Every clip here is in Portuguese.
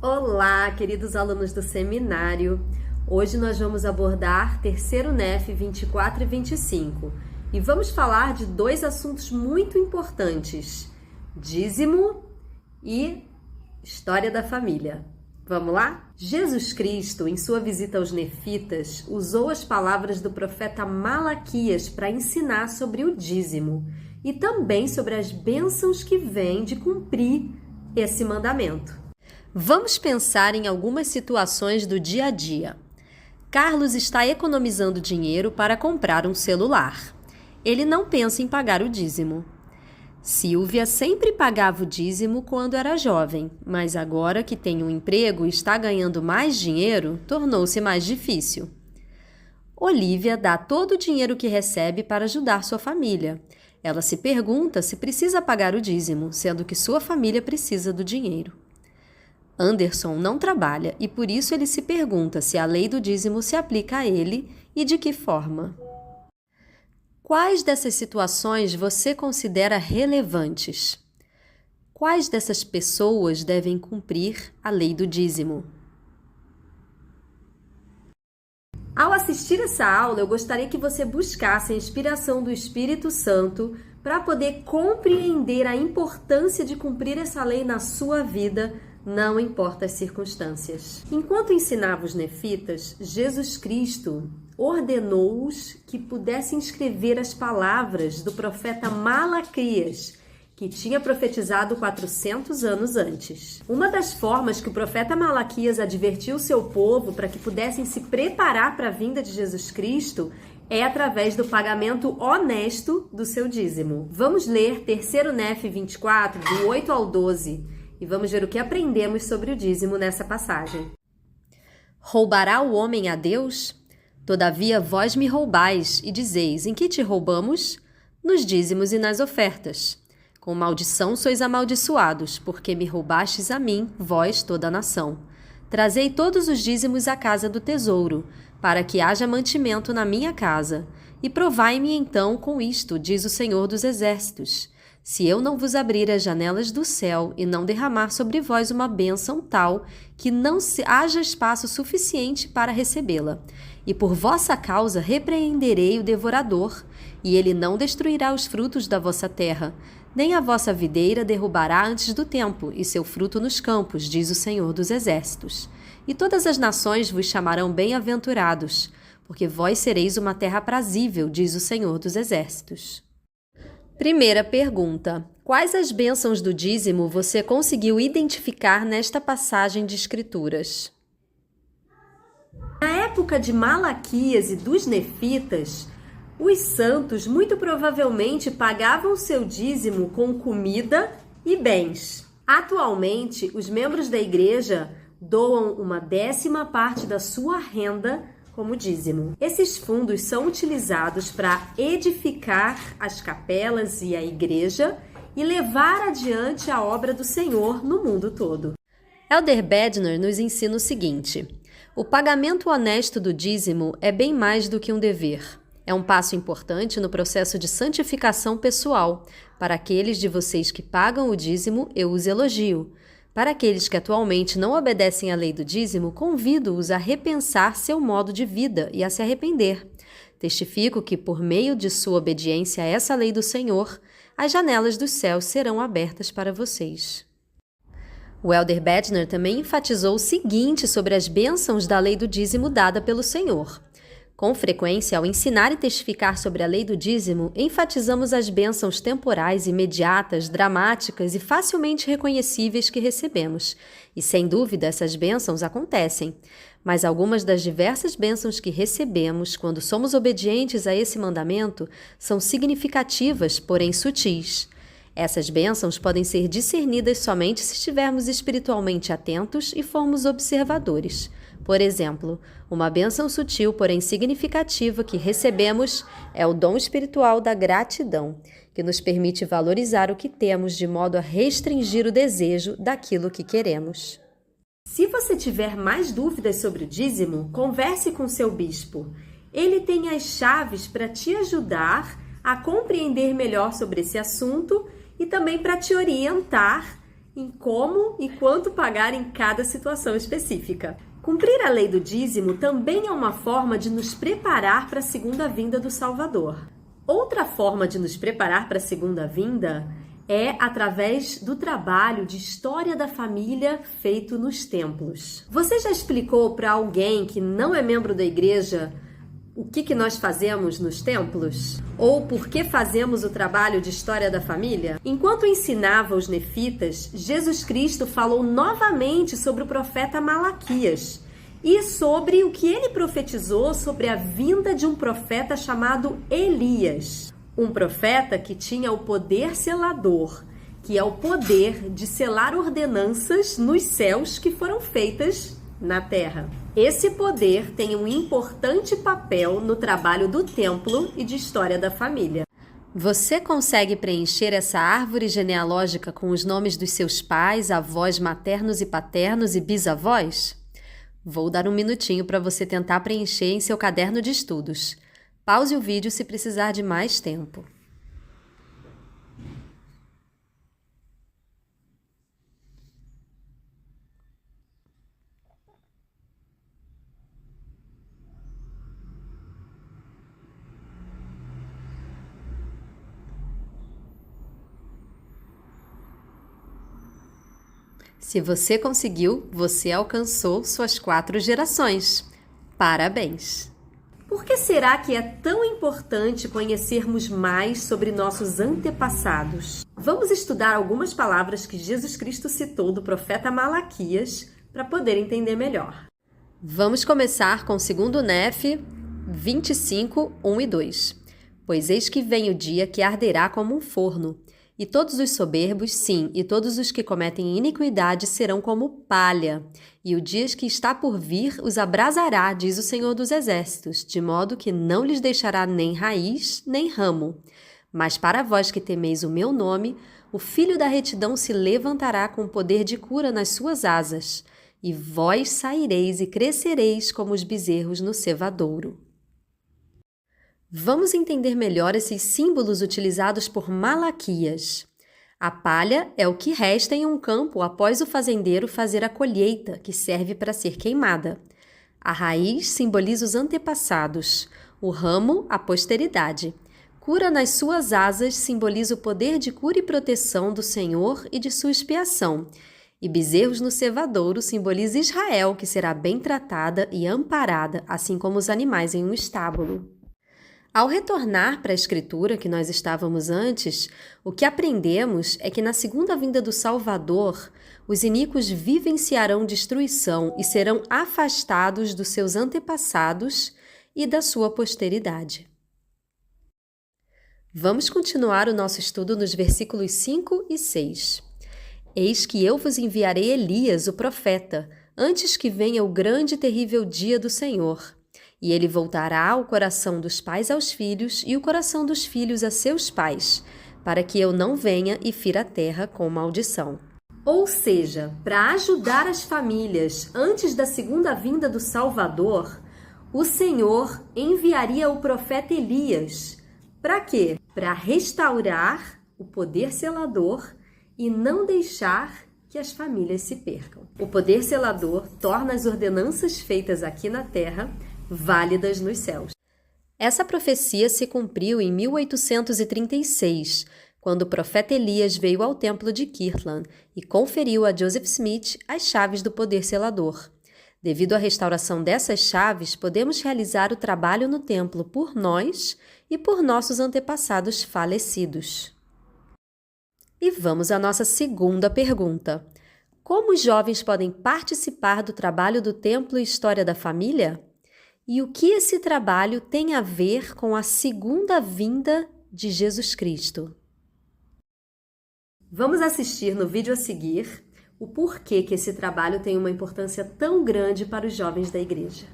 Olá, queridos alunos do seminário! Hoje nós vamos abordar terceiro NEF 24 e 25 e vamos falar de dois assuntos muito importantes: dízimo e história da família. Vamos lá? Jesus Cristo, em sua visita aos nefitas, usou as palavras do profeta Malaquias para ensinar sobre o dízimo e também sobre as bênçãos que vêm de cumprir esse mandamento. Vamos pensar em algumas situações do dia a dia. Carlos está economizando dinheiro para comprar um celular. Ele não pensa em pagar o dízimo. Silvia sempre pagava o dízimo quando era jovem, mas agora que tem um emprego e está ganhando mais dinheiro, tornou-se mais difícil. Olivia dá todo o dinheiro que recebe para ajudar sua família. Ela se pergunta se precisa pagar o dízimo, sendo que sua família precisa do dinheiro. Anderson não trabalha e por isso ele se pergunta se a lei do dízimo se aplica a ele e de que forma. Quais dessas situações você considera relevantes? Quais dessas pessoas devem cumprir a lei do dízimo? Ao assistir essa aula, eu gostaria que você buscasse a inspiração do Espírito Santo para poder compreender a importância de cumprir essa lei na sua vida, não importa as circunstâncias. Enquanto ensinava os nefitas, Jesus Cristo ordenou-os que pudessem escrever as palavras do profeta Malaquias, que tinha profetizado 400 anos antes. Uma das formas que o profeta Malaquias advertiu o seu povo para que pudessem se preparar para a vinda de Jesus Cristo é através do pagamento honesto do seu dízimo. Vamos ler terceiro NEF 24, do 8 ao 12, e vamos ver o que aprendemos sobre o dízimo nessa passagem. Roubará o homem a Deus? Todavia vós me roubais, e dizeis, em que te roubamos? Nos dízimos e nas ofertas. Com maldição sois amaldiçoados, porque me roubastes a mim, vós toda a nação. Trazei todos os dízimos à casa do tesouro, para que haja mantimento na minha casa. E provai-me então com isto, diz o Senhor dos Exércitos, se eu não vos abrir as janelas do céu e não derramar sobre vós uma bênção tal que não haja espaço suficiente para recebê-la. E por vossa causa repreenderei o devorador, e ele não destruirá os frutos da vossa terra, nem a vossa videira derrubará antes do tempo, e seu fruto nos campos, diz o Senhor dos Exércitos. E todas as nações vos chamarão bem-aventurados, porque vós sereis uma terra prazível, diz o Senhor dos Exércitos. Primeira pergunta: quais as bênçãos do dízimo você conseguiu identificar nesta passagem de Escrituras? Na época de Malaquias e dos nefitas, os santos muito provavelmente pagavam seu dízimo com comida e bens. Atualmente, os membros da igreja doam 1/10 da sua renda como dízimo. Esses fundos são utilizados para edificar as capelas e a igreja e levar adiante a obra do Senhor no mundo todo. Elder Bednar nos ensina o seguinte: o pagamento honesto do dízimo é bem mais do que um dever. É um passo importante no processo de santificação pessoal. Para aqueles de vocês que pagam o dízimo, eu os elogio. Para aqueles que atualmente não obedecem à lei do dízimo, convido-os a repensar seu modo de vida e a se arrepender. Testifico que, por meio de sua obediência a essa lei do Senhor, as janelas dos céus serão abertas para vocês. O Elder Bednar também enfatizou o seguinte sobre as bênçãos da lei do dízimo dada pelo Senhor. Com frequência, ao ensinar e testificar sobre a lei do dízimo, enfatizamos as bênçãos temporais, imediatas, dramáticas e facilmente reconhecíveis que recebemos. E, sem dúvida, essas bênçãos acontecem. Mas algumas das diversas bênçãos que recebemos, quando somos obedientes a esse mandamento, são significativas, porém sutis. Essas bênçãos podem ser discernidas somente se estivermos espiritualmente atentos e formos observadores. Por exemplo, uma bênção sutil, porém significativa que recebemos é o dom espiritual da gratidão, que nos permite valorizar o que temos de modo a restringir o desejo daquilo que queremos. Se você tiver mais dúvidas sobre o dízimo, converse com seu bispo. Ele tem as chaves para te ajudar a compreender melhor sobre esse assunto e também para te orientar em como e quanto pagar em cada situação específica. Cumprir a lei do dízimo também é uma forma de nos preparar para a segunda vinda do Salvador. Outra forma de nos preparar para a segunda vinda é através do trabalho de história da família feito nos templos. Você já explicou para alguém que não é membro da igreja o que nós fazemos nos templos? Ou por que fazemos o trabalho de história da família? Enquanto ensinava os nefitas, Jesus Cristo falou novamente sobre o profeta Malaquias e sobre o que ele profetizou sobre a vinda de um profeta chamado Elias. Um profeta que tinha o poder selador, que é o poder de selar ordenanças nos céus que foram feitas na terra. Esse poder tem um importante papel no trabalho do templo e de história da família. Você consegue preencher essa árvore genealógica com os nomes dos seus pais, avós maternos e paternos e bisavós? Vou dar um minutinho para você tentar preencher em seu caderno de estudos. Pause o vídeo se precisar de mais tempo. Se você conseguiu, você alcançou suas 4 gerações. Parabéns! Por que será que é tão importante conhecermos mais sobre nossos antepassados? Vamos estudar algumas palavras que Jesus Cristo citou do profeta Malaquias para poder entender melhor. Vamos começar com 2 Nefe 25, 1 e 2. Pois eis que vem o dia que arderá como um forno, e todos os soberbos, sim, e todos os que cometem iniquidade serão como palha. E o dia que está por vir os abrasará, diz o Senhor dos Exércitos, de modo que não lhes deixará nem raiz, nem ramo. Mas para vós que temeis o meu nome, o Filho da retidão se levantará com poder de cura nas suas asas, e vós saireis e crescereis como os bezerros no cevadouro. Vamos entender melhor esses símbolos utilizados por Malaquias. A palha é o que resta em um campo após o fazendeiro fazer a colheita, que serve para ser queimada. A raiz simboliza os antepassados, o ramo, a posteridade. Cura nas suas asas simboliza o poder de cura e proteção do Senhor e de sua expiação. E bezerros no cevadouro simboliza Israel, que será bem tratada e amparada, assim como os animais em um estábulo. Ao retornar para a Escritura que nós estávamos antes, o que aprendemos é que na segunda vinda do Salvador, os iníquos vivenciarão destruição e serão afastados dos seus antepassados e da sua posteridade. Vamos continuar o nosso estudo nos versículos 5 e 6. Eis que eu vos enviarei Elias, o profeta, antes que venha o grande e terrível dia do Senhor. E ele voltará o coração dos pais aos filhos e o coração dos filhos a seus pais, para que eu não venha e fira a terra com maldição. Ou seja, para ajudar as famílias antes da segunda vinda do Salvador, o Senhor enviaria o profeta Elias. Para quê? Para restaurar o poder selador e não deixar que as famílias se percam. O poder selador torna as ordenanças feitas aqui na terra válidas nos céus. Essa profecia se cumpriu em 1836, quando o profeta Elias veio ao templo de Kirtland e conferiu a Joseph Smith as chaves do poder selador. Devido à restauração dessas chaves, podemos realizar o trabalho no templo por nós e por nossos antepassados falecidos. E vamos à nossa segunda pergunta. Como os jovens podem participar do trabalho do templo e história da família? E o que esse trabalho tem a ver com a segunda vinda de Jesus Cristo? Vamos assistir no vídeo a seguir o porquê que esse trabalho tem uma importância tão grande para os jovens da igreja.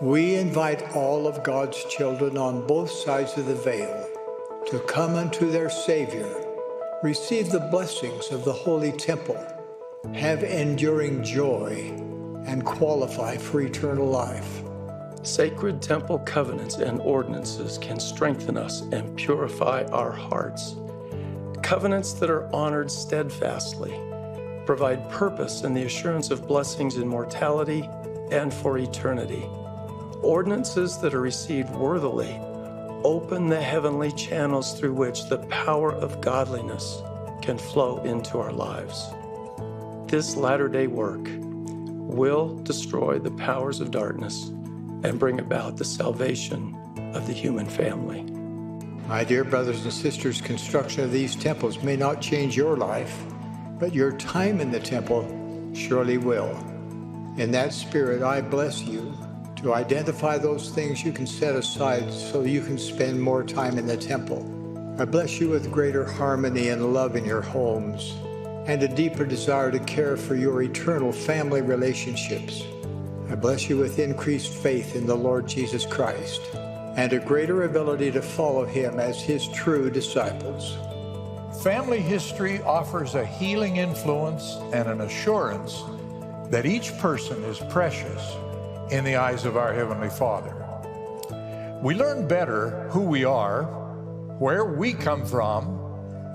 We invite all of God's children on both sides of the veil to come unto their Savior, receive the blessings of the Holy Temple, have enduring joy, and qualify for eternal life. Sacred temple covenants and ordinances can strengthen us and purify our hearts. Covenants that are honored steadfastly provide purpose and the assurance of blessings in mortality and for eternity. Ordinances that are received worthily open the heavenly channels through which the power of godliness can flow into our lives. This latter-day work will destroy the powers of darkness and bring about the salvation of the human family. My dear brothers and sisters, construction of these temples may not change your life, but your time in the temple surely will. In that spirit, I bless you to identify those things you can set aside so you can spend more time in the temple. I bless you with greater harmony and love in your homes, and a deeper desire to care for your eternal family relationships. I bless you with increased faith in the Lord Jesus Christ, and a greater ability to follow him as his true disciples. Family history offers a healing influence and an assurance that each person is precious in the eyes of our Heavenly Father. We learn better who we are, where we come from,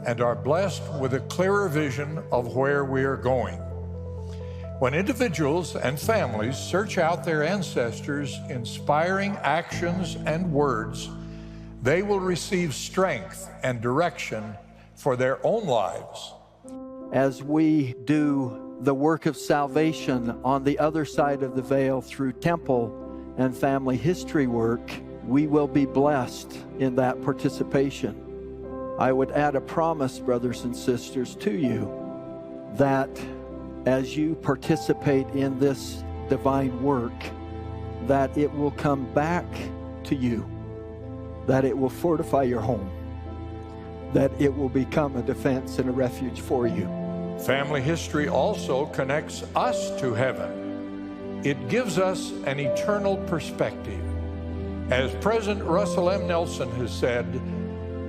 and are blessed with a clearer vision of where we are going. When individuals and families search out their ancestors' inspiring actions and words, they will receive strength and direction for their own lives. As we do the work of salvation on the other side of the veil through temple and family history work, we will be blessed in that participation. I would add a promise, brothers and sisters, to you that as you participate in this divine work, that it will come back to you, that it will fortify your home, that it will become a defense and a refuge for you. Family history also connects us to heaven. It gives us an eternal perspective. As President Russell M. Nelson has said,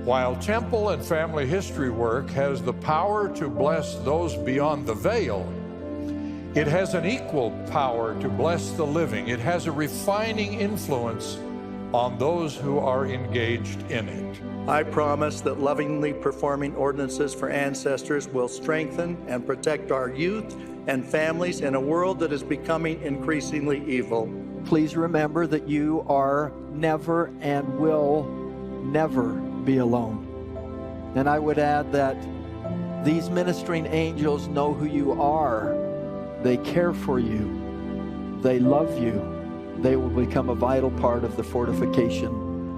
while temple and family history work has the power to bless those beyond the veil, it has an equal power to bless the living. It has a refining influence on those who are engaged in it. I promise that lovingly performing ordinances for ancestors will strengthen and protect our youth and families in a world that is becoming increasingly evil. Please remember that you are never and will never be alone. And I would add that these ministering angels know who you are. They care for you. They love you. They will become a vital part of the fortification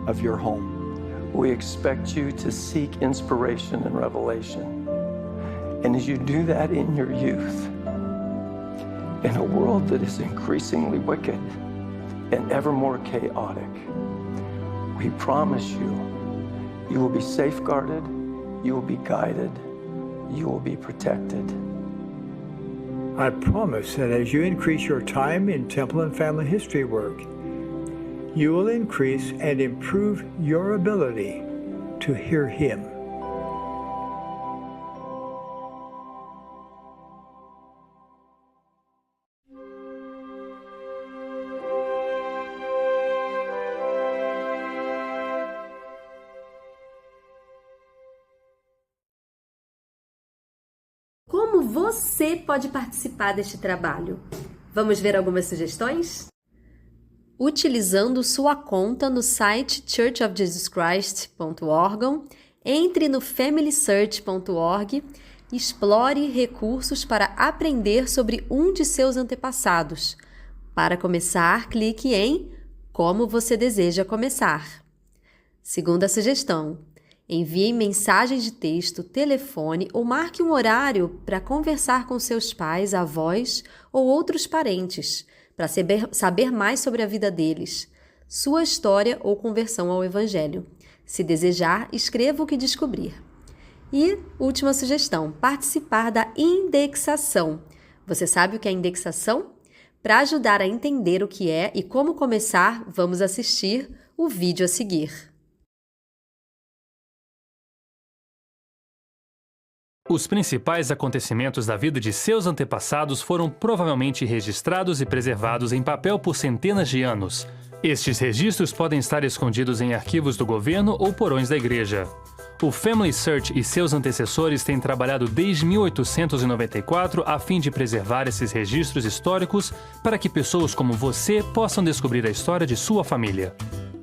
of your home. We expect you to seek inspiration and revelation. And as you do that in your youth, in a world that is increasingly wicked and ever more chaotic, we promise you will be safeguarded, you will be guided, you will be protected. I promise that as you increase your time in temple and family history work, you will increase and improve your ability to hear him. Como você pode participar deste trabalho? Vamos ver algumas sugestões? Utilizando sua conta no site churchofjesuschrist.org, entre no familysearch.org, explore recursos para aprender sobre um de seus antepassados. Para começar, clique em Como você deseja começar. Segunda sugestão: envie mensagem de texto, telefone ou marque um horário para conversar com seus pais, avós ou outros parentes, para saber mais sobre a vida deles, sua história ou conversão ao Evangelho. Se desejar, escreva o que descobrir. E, última sugestão, participar da indexação. Você sabe o que é indexação? Para ajudar a entender o que é e como começar, vamos assistir o vídeo a seguir. Os principais acontecimentos da vida de seus antepassados foram provavelmente registrados e preservados em papel por centenas de anos. Estes registros podem estar escondidos em arquivos do governo ou porões da igreja. O Family Search e seus antecessores têm trabalhado desde 1894 a fim de preservar esses registros históricos para que pessoas como você possam descobrir a história de sua família.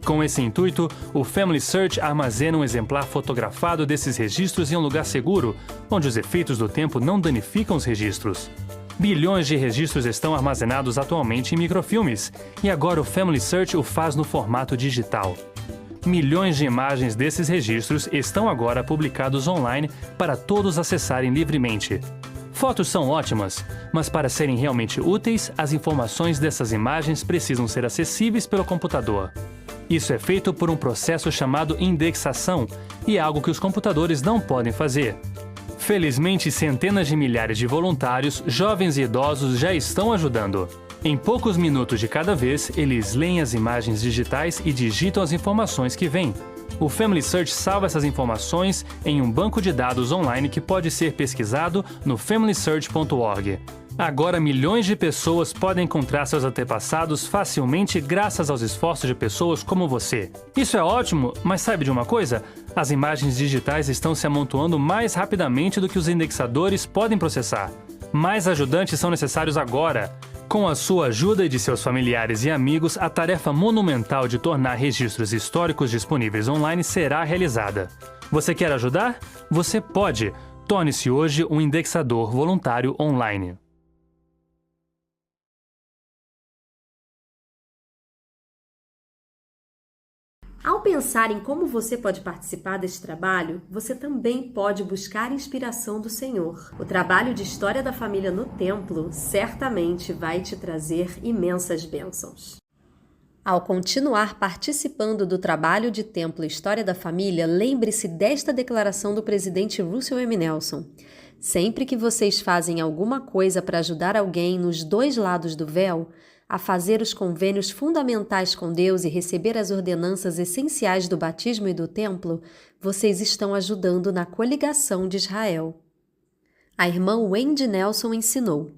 Com esse intuito, o Family Search armazena um exemplar fotografado desses registros em um lugar seguro, onde os efeitos do tempo não danificam os registros. Bilhões de registros estão armazenados atualmente em microfilmes, e agora o Family Search o faz no formato digital. Milhões de imagens desses registros estão agora publicados online para todos acessarem livremente. Fotos são ótimas, mas para serem realmente úteis, as informações dessas imagens precisam ser acessíveis pelo computador. Isso é feito por um processo chamado indexação, e é algo que os computadores não podem fazer. Felizmente, centenas de milhares de voluntários, jovens e idosos já estão ajudando. Em poucos minutos de cada vez, eles leem as imagens digitais e digitam as informações que vêm. O Family Search salva essas informações em um banco de dados online que pode ser pesquisado no familysearch.org. Agora, milhões de pessoas podem encontrar seus antepassados facilmente graças aos esforços de pessoas como você. Isso é ótimo, mas sabe de uma coisa? As imagens digitais estão se amontoando mais rapidamente do que os indexadores podem processar. Mais ajudantes são necessários agora. Com a sua ajuda e de seus familiares e amigos, a tarefa monumental de tornar registros históricos disponíveis online será realizada. Você quer ajudar? Você pode! Torne-se hoje um indexador voluntário online. Ao pensar em como você pode participar deste trabalho, você também pode buscar inspiração do Senhor. O trabalho de História da Família no Templo certamente vai te trazer imensas bênçãos. Ao continuar participando do trabalho de Templo História da Família, lembre-se desta declaração do presidente Russell M. Nelson. Sempre que vocês fazem alguma coisa para ajudar alguém nos dois lados do véu, a fazer os convênios fundamentais com Deus e receber as ordenanças essenciais do batismo e do templo, vocês estão ajudando na coligação de Israel. A irmã Wendy Nelson ensinou: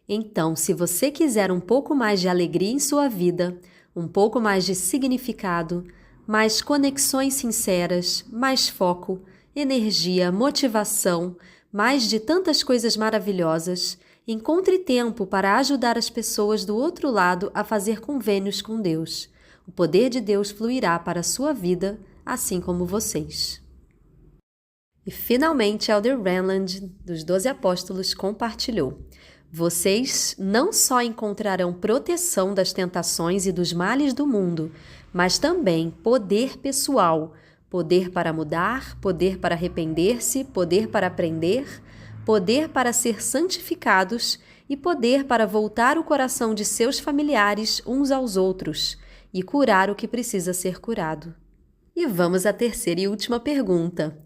então, se você quiser um pouco mais de alegria em sua vida, um pouco mais de significado, mais conexões sinceras, mais foco, energia, motivação, mais de tantas coisas maravilhosas, encontre tempo para ajudar as pessoas do outro lado a fazer convênios com Deus. O poder de Deus fluirá para a sua vida, assim como vocês. E finalmente, Elder Renland, dos 12 Apóstolos, compartilhou: vocês não só encontrarão proteção das tentações e dos males do mundo, mas também poder pessoal, poder para mudar, poder para arrepender-se, poder para aprender, poder para ser santificados e poder para voltar o coração de seus familiares uns aos outros e curar o que precisa ser curado. E vamos à terceira e última pergunta.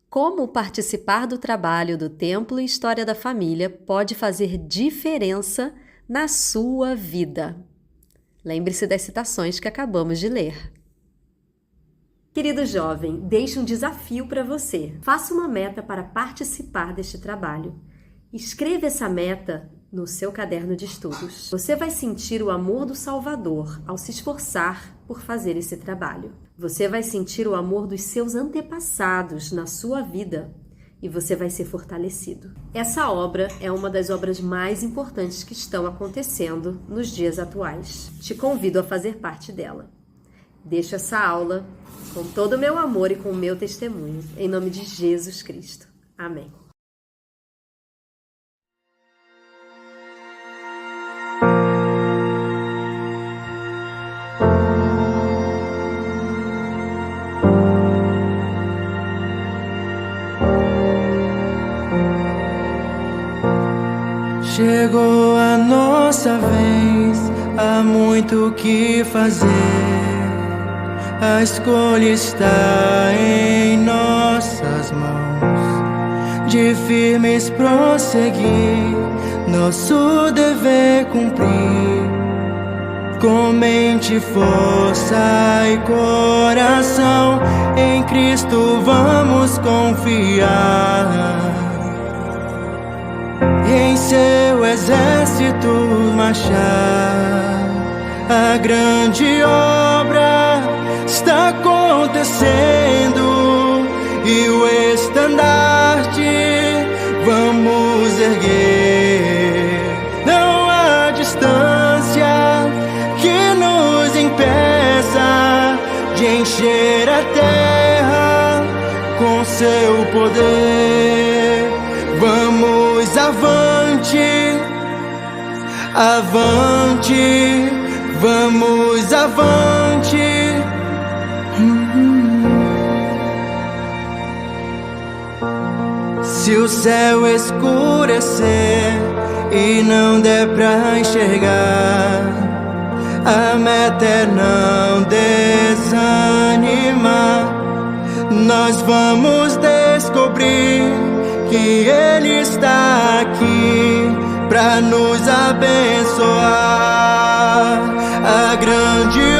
Como participar do trabalho do Templo e História da Família pode fazer diferença na sua vida? Lembre-se das citações que acabamos de ler. Querido jovem, deixo um desafio para você. Faça uma meta para participar deste trabalho. Escreva essa meta no seu caderno de estudos. Você vai sentir o amor do Salvador ao se esforçar por fazer esse trabalho. Você vai sentir o amor dos seus antepassados na sua vida e você vai ser fortalecido. Essa obra é uma das obras mais importantes que estão acontecendo nos dias atuais. Te convido a fazer parte dela. Deixo essa aula com todo o meu amor e com o meu testemunho, em nome de Jesus Cristo. Amém. Chegou a nossa vez, há muito o que fazer. A escolha está em nossas mãos, de firmes prosseguir, nosso dever cumprir. Com mente, força e coração, em Cristo vamos confiar. Em seu exército marchar, a grande obra está acontecendo e o estandarte vamos erguer. Não há distância que nos impeça de encher a terra com seu poder. Vamos avante, avante, vamos avante. Se o céu escurecer e não der pra enxergar, a meta é não desanimar. Nós vamos descobrir que Ele está aqui pra nos abençoar. A grande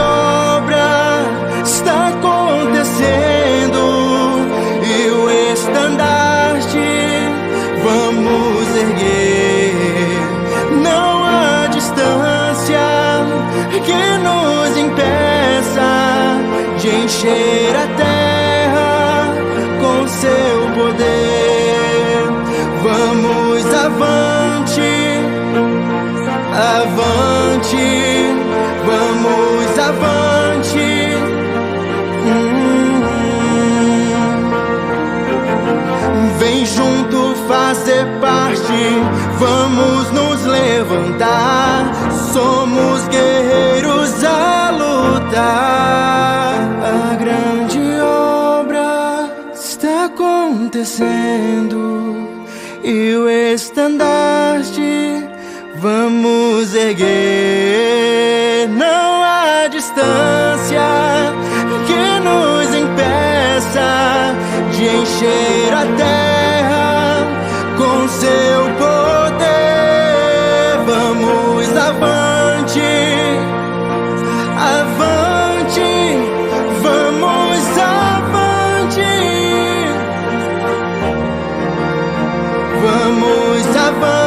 obra está acontecendo e o estandarte vamos erguer. Não há distância que nos impeça de encher a terra com seu poder. Vamos avante, avante, vamos avante. Vem junto fazer parte, vamos nos levantar. Somos guerreiros a lutar. A grande obra está acontecendo e o estandarte vamos erguer. Não há distância que nos impeça de encher a terra com seu poder. Vamos avante, avante, vamos avante, vamos avante.